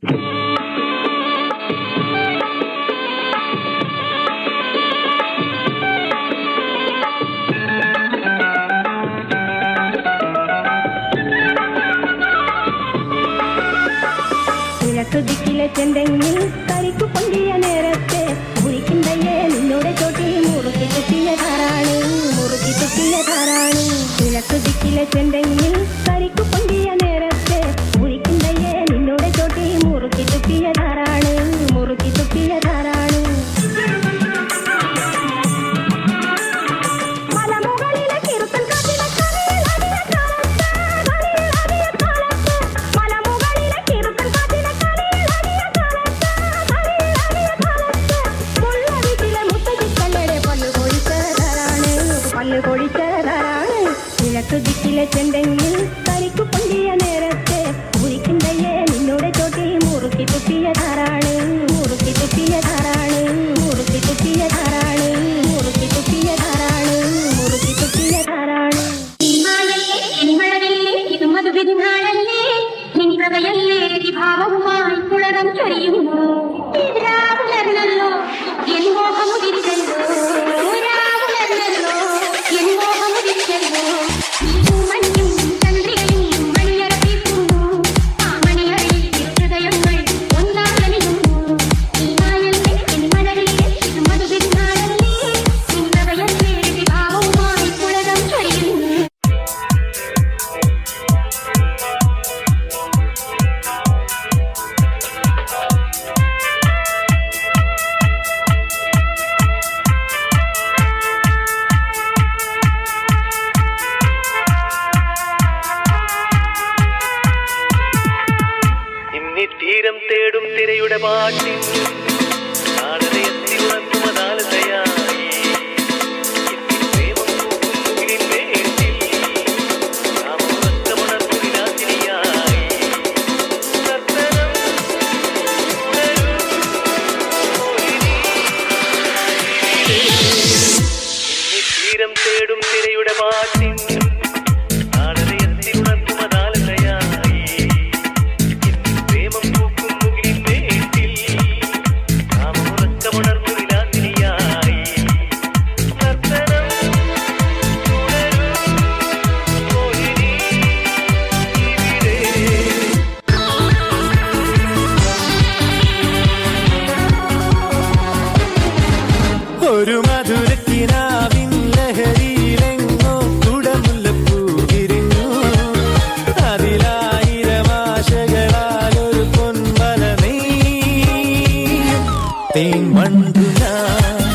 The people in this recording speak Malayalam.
കിഴക്കുദിക്കിലെ ചെന്തെങ്ങിൽ കരിക്കു പൊന്തിയ നേരത്തെ മുറിക്കിന്തയെ നിന്നോടെ ചോട്ടി മുറുക്കി തുപ്പിയതാരാണ് കിഴക്കുദിക്കിലെ ചെന്തെങ്ങിൽ കരിക്കു പൊന്തിയ നേരത്തെ മുറിക്കിന്തയെ നിന്നോടെ ചോട്ടി മുറുക്കി തുപ്പിയതാരാണ് കിഴക്കുദിക്കിലെ ചെന്തെങ്ങിൽ കരിക്കു പൊന്തിയ നേരത്തെ മുറിക്കിന്തയെ നിന്നോടെ ചോട്ടി മുറുക്കി തുപ്പിയതാരാണ് ഭാവവുമായി കുളകം ചൊരിയുന്നു രാവുലർന്നല്ലോ എൻ മോഹമുതിരിച്ചല്ലോ തീരം തേടും തിരയുടെ പാട്ടിൽ തീരം തേടും തിരയുടെ പാട്ടിൽ ഒരു മധുരക്കിനാവിൻ ലഹരിയിലെങ്ങോ കുടമുല്ലപ്പൂ വിരിഞ്ഞു അതിലായിരം ആശകളാലൊരു പൊൻവല നെയ്യും തേൻ വണ്ടു ഞാൻ